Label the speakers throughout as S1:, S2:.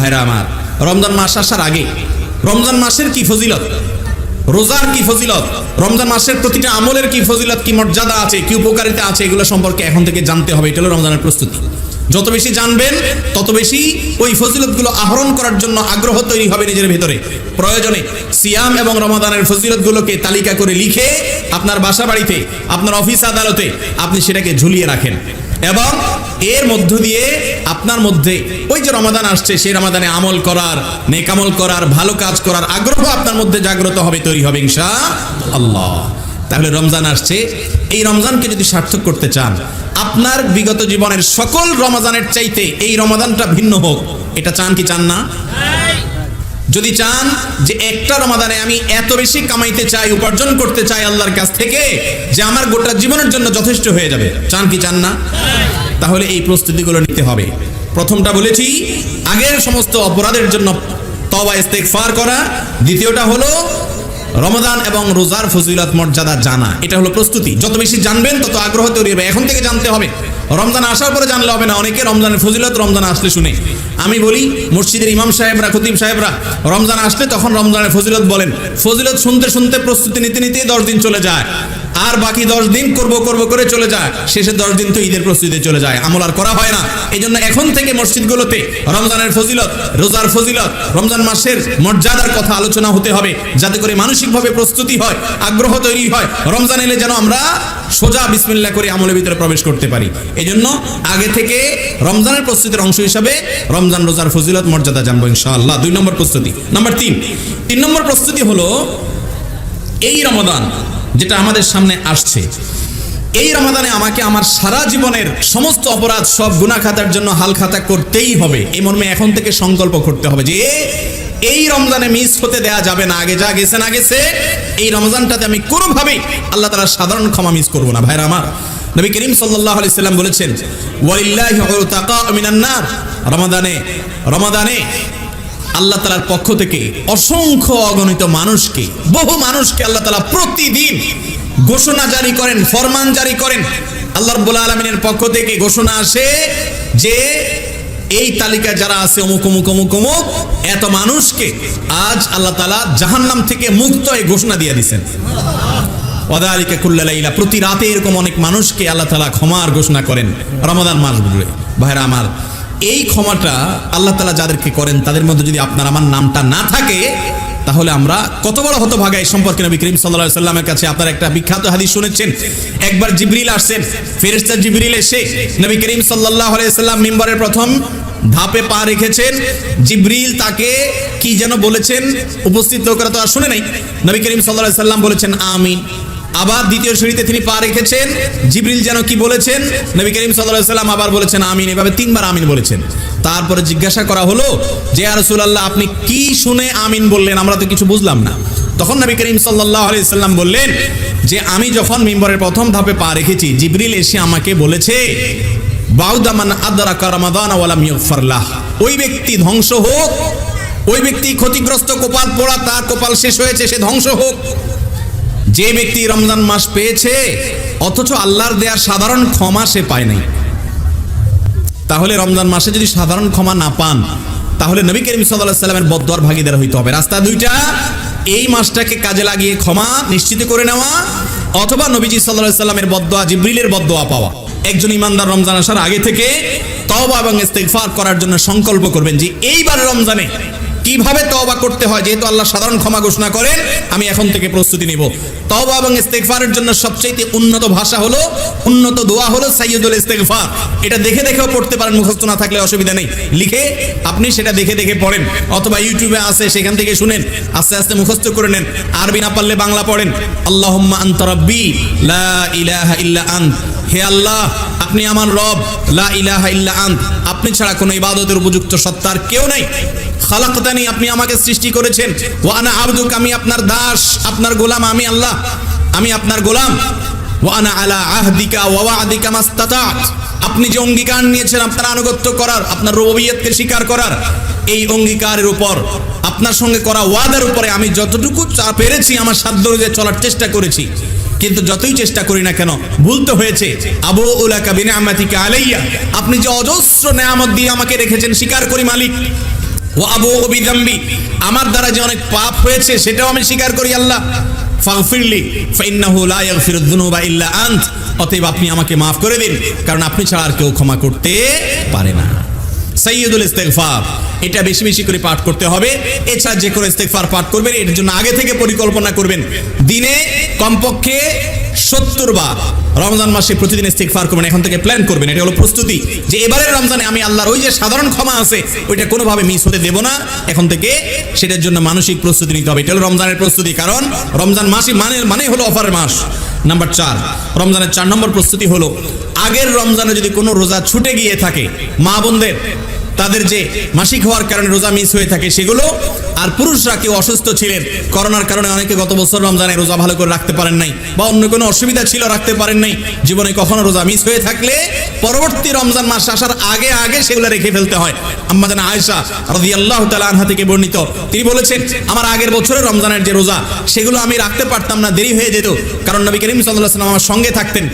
S1: ভাইরা আমার, রমজান মাস আসার আগে রমজান মাসের কি ফজিলত, রোজার কি ফজিলত, রমজান মাসের প্রতিটা আমলের কি ফজিলত, কি মর্যাদা আছে, কি উপকারিতা আছে, এগুলো সম্পর্কে এখন থেকে জানতে হবে। এটা হলো রমজানের প্রস্তুতি। যত বেশি জানবেন তত বেশি ওই ফজিলতগুলো আহরণ করার জন্য আগ্রহ তৈরি হবে নিজের ভিতরে। প্রয়োজনে সিয়াম এবং রমাদানের ফজিলতগুলোকে তালিকা করে লিখে আপনার বাসা বাড়িতে, আপনার অফিস আদালতে আপনি সেটাকে ঝুলিয়ে রাখেন, এবং এর মধ্য দিয়ে আপনার মধ্যে ওই যে রমাদান আসছে সেই রমাদানে আমল করার, নেক আমল করার, ভালো কাজ করার আগ্রহ আপনার মধ্যে জাগ্রত হবে, তৈরি হবে ইনশাআল্লাহ। তাহলে রমজান আসছে, এই রমজানকে যদি সার্থক করতে চান, আপনার বিগত জীবনের সকল রমজানের চাইতে এই রমাদানটা ভিন্ন হোক, এটা চান কি চান না? যদি চান যে একটা রমাদানে আমি এত বেশি কামাইতে চাই, উপার্জন করতে চাই আল্লাহর কাছ থেকে যে আমার গোটা জীবনের জন্য যথেষ্ট হয়ে যাবে, চান কি চান না? তাহলে এই প্রস্তুতিগুলো নিতে হবে। প্রথমটা বলেছি আগের সমস্ত অপরাধের জন্য তওবা ইস্তেগফার করা, দ্বিতীয়টা হলো রমাদান এবং রোজার ফজিলত মর্যাদা জানা। এটা হলো প্রস্তুতি। যত বেশি জানবেন তত আগ্রহ তৈরি হবে। এখন থেকে জানতে হবে, রমজান আসার পরে জানলে হবে না। অনেকে রমজানের ফজিলত রমজান আসলে শুনে। আমি বলি মসজিদের ইমাম সাহেবরা, খতিব সাহেবরা রমজান আসলে তখন রমজানের ফজিলত বলেন, ফজিলত শুনতে শুনতে প্রস্তুতি নিতে নিতে 10 দিন চলে যায়, আর বাকি 10 দিন করব করে চলে যায়, শেষে 10 দিন তো ঈদের প্রস্তুতিতে চলে যায়, আমল আর করা হয় না। এই জন্য এখন থেকে মসজিদগুলোতে রমজানের ফজিলত, রোজার ফজিলত, রমজান মাসের মর্যাদার কথা আলোচনা হতে হবে, যাতে করে মানসিকভাবে প্রস্তুতি হয়, আগ্রহ তৈরি হয়, রমজান এলে যেন আমরা সোজা বিসমিল্লাহ করে আমলের ভিতরে প্রবেশ করতে পারি। এই জন্য আগে থেকে রমজানের প্রস্তুতির অংশ হিসাবে রমজান রোজার ফজিলত মর্যাদা জানবো ইনশাআল্লাহ। 2 নম্বর প্রস্তুতি। নাম্বার 3 নম্বর প্রস্তুতি হলো এই রমাদান যেটা আমাদের সামনে আসছে, এই রমাদানে আমাকে আমার সারা জীবনের সমস্ত অপরাধ, সব গুনাহ খাতার জন্য হাল খাতা করতেই হবে। এই মর্মে এখন থেকে সংকল্প করতে হবে যে এই রমজানে মিস হতে দেয়া যাবে না। আগে যা গেছে না গেছে, এই রমজানটাতে আমি কোনোভাবেই আল্লাহ তাআলার সাধারণ ক্ষমা মিস করব না। ভাইরা আমার, নবী করিম সাল্লাল্লাহু আলাইহি সাল্লাম বলেছেন, ওয়ালিল্লাহি উতাকা মিনান নার। রমাদানে আল্লাহ তাআলার পক্ষ থেকে অসংখ্য অগণিত মানুষকে, বহু মানুষকে আল্লাহ তাআলা প্রতিদিন ঘোষণা জারি করেন, ফরমান জারি করেন। আল্লাহ রাব্বুল আলামিনের পক্ষ থেকে ঘোষণা আসে যে এই তালিকায় যারা আছে অমুক অমুক অমুক অমুক এত মানুষকে আজ আল্লাহ তাআলা জাহান্নাম থেকে মুক্ত এই ঘোষণা দিয়ে দিয়েছেন। ওয়াদালিকা কুল্লা লাইলা, প্রতি রাতে এরকম অনেক মানুষকে আল্লাহ তাআলা ক্ষমার ঘোষণা করেন রমাদান মাসগুলোতে। ভাইরা আমার, এই ক্ষমাটা আল্লাহ তাআলা যাদেরকে করেন তাদের মধ্যে যদি আপনার আমার নামটা না থাকে, তাহলে আমরা কত বড় হতভাগা। এই সম্পর্কে নবী করিম সাল্লাল্লাহু আলাইহি সাল্লামের কাছে আপনারা একটা বিখ্যাত হাদিস শুনেছেন। একবার জিবরিল আসছেন, ফেরেশতা জিবরিল এসে নবী করিম সাল্লাল্লাহু আলাইহি সাল্লাম মিম্বরের প্রথম ধাপে পা রেখেছেন। জিবরিল তাকে কি যেন বলেছেন, উপস্থিত লোকেরা তো আর শুনে নাই। নবী করিম সাল্লাল্লাহু আলাইহি সাল্লাম বলেছেন আমিন। আবার দ্বিতীয় সিঁড়িতে তিনি পা রেখেছেন, জিবরিল যেন কি বলেছেন, নবী করিম সাল্লাল্লাহু আলাইহি সাল্লাম আবার বলেছেন আমিন। এভাবে 3 বার আমিন বলেছেন। তারপরে জিজ্ঞাসা করা হলো যে ইয়া রাসূলুল্লাহ, আপনি কি শুনে আমিন বললেন? আমরা তো কিছু বুঝলাম না। তখন নবী করিম সাল্লাল্লাহু আলাইহি সাল্লাম বললেন যে আমি যখন মিম্বরের প্রথম ধাপে পা রেখেছি, জিবরিল এসে আমাকে বলেছে বাউদা মান আদরাকা রমাদান ওয়া লাম ইগফার লাহ, ওই ব্যক্তি ধ্বংস হোক, ওই ব্যক্তি ক্ষতিগ্রস্ত, কপাল পোড়া, তার কপাল শেষ হয়েছে, সে ধ্বংস হোক। যে ব্যক্তি রমজান মাস পেয়েছে অথচ আল্লাহর দেয়া সাধারণ ক্ষমা সে পায় নাই। তাহলে রমজান মাসে যদি সাধারণ ক্ষমা না পান, তাহলে নবী করিম সাল্লাল্লাহু আলাইহি সাল্লামের বদদুয়ার ভাগীদার হইতে হবে। রাস্তা 2টা, এই মাসটাকে কাজে লাগিয়ে ক্ষমা নিশ্চিত করে নেওয়া, অথবা নবীজি সাল্লাল্লাহু আলাইহি সাল্লামের বদদুয়া, জিবরিলের বদদুয়া পাওয়া। একজন ইমানদার রমজান আসার আগে থেকে তওবা এবং ইস্তেগফার করার জন্য সংকল্প করবেন যে এইবার রমজানে কিভাবে তওবা করতে হয়। যেহেতু আল্লাহ সাধারণ ক্ষমা ঘোষণা করেন, আমি এখন থেকে প্রস্তুতি নিব। তওবা এবং ইস্তেগফারের জন্য সবচেয়ে উন্নত ভাষা হলো, উন্নত দোয়া হলো সাইয়্যিদুল ইস্তেগফার। এটা দেখে দেখেও পড়তে পারেন, মুখস্থ না থাকলে অসুবিধা নেই। লিখে আপনি সেটা দেখে দেখে পড়েন, অথবা ইউটিউবে আছে সেখান থেকে শুনেন, আস্তে আস্তে মুখস্থ করে নেন। আরবি না পারলে বাংলা পড়েন। আল্লাহুম্মা আনতা রাব্বি লা ইলাহা ইল্লা আন্ত, হে আল্লাহ আপনি আমার রব, লা ইলাহা ইল্লা আন্ত, আপনি ছাড়া কোনো ইবাদতের উপযুক্ত সত্তার কেউ নাই। খালাকতানি, আপনি আমাকে সৃষ্টি করেছেন। ওয়া আনা আবদুক, আমি আপনার দাস, আপনার গোলাম। আমি আল্লাহ, আমি আপনার গোলাম। ওয়া আনা আলা আহদিকা ওয়া ওয়া'দিকা মাস্তাতা'ত, আপনি যে অঙ্গীকার নিয়েছেন আপনার আনুগত্য করার, আপনার রুবুবিয়্যতকে স্বীকার করার, এই অঙ্গীকারের উপর, আপনার সঙ্গে করা ওয়াদার উপরে আমি যতটুকু পেরেছি আমার সাধ্য অনুযায়ী চলার চেষ্টা করেছি। কিন্তু যতই চেষ্টা করি না কেন ভুল তো হয়েছে। আবুউ লাকা বিনি'মাতিকা আলাইয়া, আপনি যে অজস্র নেয়ামত দিয়ে আমাকে রেখেছেন, স্বীকার করি মালিক। ওয়া আবুউ বিযামবি, আমার দ্বারা যে অনেক পাপ হয়েছে সেটাও আমি স্বীকার করি আল্লাহ। ফাগফিরলি ফাইন্নাহু লা ইয়াগফিরুয যুনুবা ইল্লা আনত, অতএব আপনি আমাকে মাফ করে দিন, কারণ আপনি ছাড়া আর কেউ ক্ষমা করতে পারে না। সাইয়্যিদুল ইস্তিগফার, এটা বেশি বেশি করে পাঠ করতে হবে। এছাড়া যে কোনো ইস্তিগফার পাঠ করবেন, এর জন্য আগে থেকে পরিকল্পনা করবেন। দিনে কমপক্ষে 70 বার রমজান মাসে প্রতিদিন ইস্তিগফার করবেন, এখন থেকে প্ল্যান করবেন। এটা হলো প্রস্তুতি যে এবারের রমজানে আমি আল্লাহর ওই যে সাধারণ ক্ষমা আছে ওইটা কোনোভাবে মিস হতে দেব না, এখন থেকে সেটার জন্য মানসিক প্রস্তুতি নিতে হবে। এটা হলো রমজানের প্রস্তুতি, কারণ রমজান মাসই মানে হলো অফারের মাস। নাম্বার 4, রমজানের 4 নম্বর প্রস্তুতি হলো আগের রমজানে যদি কোনো রোজা ছুটে গিয়ে থাকে, মা বোনদের তাদের যে মাসিক হওয়ার কারণে রোজা মিস হয়ে থাকে সেগুলো, আর পুরুষরা কেউ অসুস্থ ছিলেন করোনার কারণে, অনেকে গত বছর রমজানে রোজা ভালো করে রাখতে পারেন নাই বা অন্য কোনো অসুবিধা ছিল রাখতে পারেন নাই, জীবনে কখনো রোজা মিস হয়ে থাকলে পরবর্তী রমজান মাস আসার আগে আগে সেগুলো রেখে ফেলতে হয়। আম্মা জান আয়েশা রাদিয়াল্লাহু তাআলা আনহা থেকে বর্ণিত, তিনি বলেছেন আমার আগের বছরের রমজানের যে রোজা সেগুলো আমি রাখতে পারতাম না, দেরি হয়ে যেত, কারণ নবী করিম সাল্লাল্লাহু আলাইহি ওয়াসাল্লাম আমার সঙ্গে থাকতেন,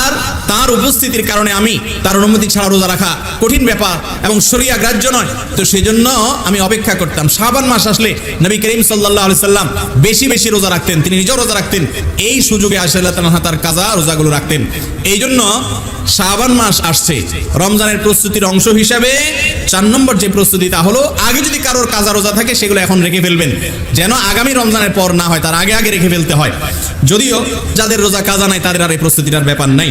S1: আর তার উপস্থিতির কারণে আমি তার অনুমতি ছাড়া রোজা রাখা কঠিন ব্যাপার এবং শরিয়া গ্রাহ্য নয়, তো সেজন্য আমি অপেক্ষা করতাম। শাবান মাস আসলে নবী করিম সাল্লাল্লাহু আলাইহি সাল্লাম বেশি বেশি রোজা রাখতেন, তিনি নিজেও রোজা রাখতেন, এই সুযোগে আয়েশা রাদিয়াল্লাহু তাআলা তার কাজা রোজাগুলো রাখতেন। এই জন্য শাবান মাস আসছে, রমজানের প্রস্তুতির অংশ হিসাবে 4 নম্বর যে প্রস্তুতি তা হলো আগে যদি কারোর কাজা রোজা থাকে সেগুলো এখন রেখে ফেলবেন, যেন আগামী রমজানের পর না হয়, তার আগে আগে রেখে ফেলতে হয়। যদিও যাদের রোজা কাজা নাই তাদের আর এই প্রস্তুতিটার ব্যাপার নাই।